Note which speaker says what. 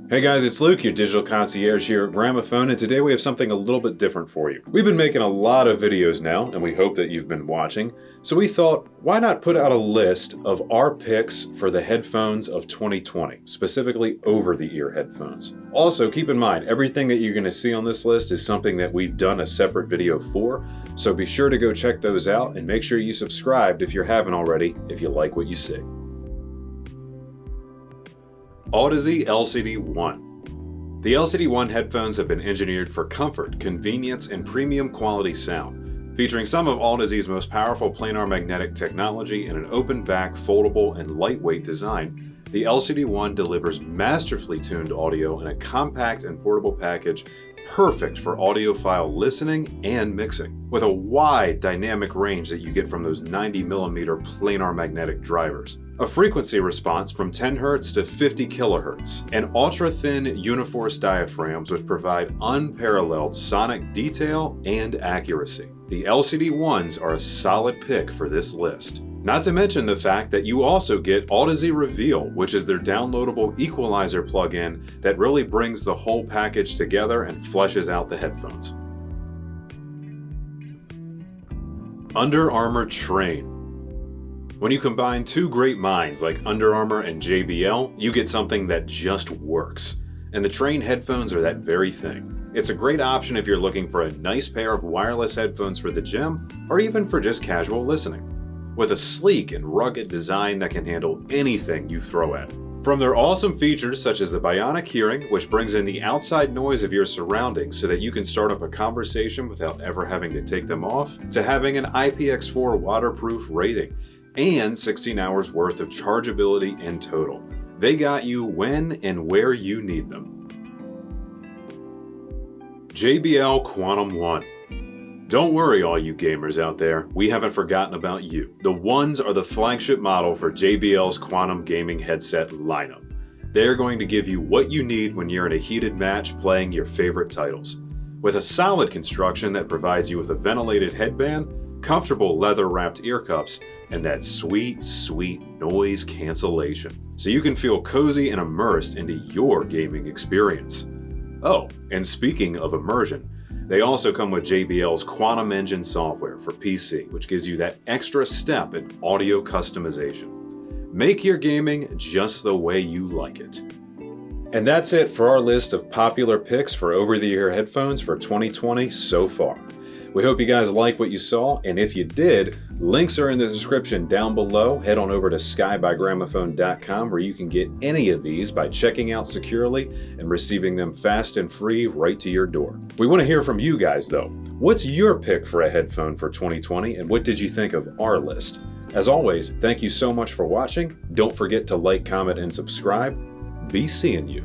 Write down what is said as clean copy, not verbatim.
Speaker 1: Hey guys, it's Luke, your digital concierge here at Gramophone, and today we have something a little bit different for you. We've been making a lot of videos now, and we hope that you've been watching, so we thought, why not put out a list of our picks for the headphones of 2020, specifically over-the-ear headphones. Also, keep in mind, everything that you're going to see on this list is something that we've done a separate video for, so be sure to go check those out, and make sure you subscribed if you haven't already, if you like what you see. Audeze LCD1. The LCD1 headphones have been engineered for comfort, convenience, and premium quality sound. Featuring some of Audeze's most powerful planar magnetic technology and an open-back, foldable, and lightweight design, the LCD1 delivers masterfully tuned audio in a compact and portable package perfect for audiophile listening and mixing, with a wide dynamic range that you get from those 90mm planar magnetic drivers. A frequency response from 10 Hz to 50 kHz, and ultra-thin Uniforce diaphragms which provide unparalleled sonic detail and accuracy. The LCD1s are a solid pick for this list. Not to mention the fact that you also get Audeze Reveal, which is their downloadable equalizer plugin that really brings the whole package together and fleshes out the headphones. Under Armour Train. When you combine two great minds like Under Armour and JBL, you get something that just works. And the Train headphones are that very thing. It's a great option if you're looking for a nice pair of wireless headphones for the gym, or even for just casual listening. With a sleek and rugged design that can handle anything you throw at it. From their awesome features such as the bionic hearing, which brings in the outside noise of your surroundings so that you can start up a conversation without ever having to take them off, to having an IPX4 waterproof rating, and 16 hours worth of chargeability in total. They got you when and where you need them. JBL Quantum One. Don't worry, all you gamers out there, we haven't forgotten about you. The Ones are the flagship model for JBL's Quantum gaming headset lineup. They're going to give you what you need when you're in a heated match playing your favorite titles. With a solid construction that provides you with a ventilated headband, comfortable leather-wrapped ear cups, and that sweet, sweet noise cancellation, so you can feel cozy and immersed into your gaming experience. Oh, and speaking of immersion, they also come with JBL's Quantum Engine software for PC, which gives you that extra step in audio customization. Make your gaming just the way you like it. And that's it for our list of popular picks for over-the-ear headphones for 2020 so far. We hope you guys liked what you saw, and if you did, links are in the description down below. Head on over to skybygramophone.com where you can get any of these by checking out securely and receiving them fast and free right to your door. We want to hear from you guys though. What's your pick for a headphone for 2020, and what did you think of our list? As always, thank you so much for watching. Don't forget to like, comment, and subscribe. Be seeing you.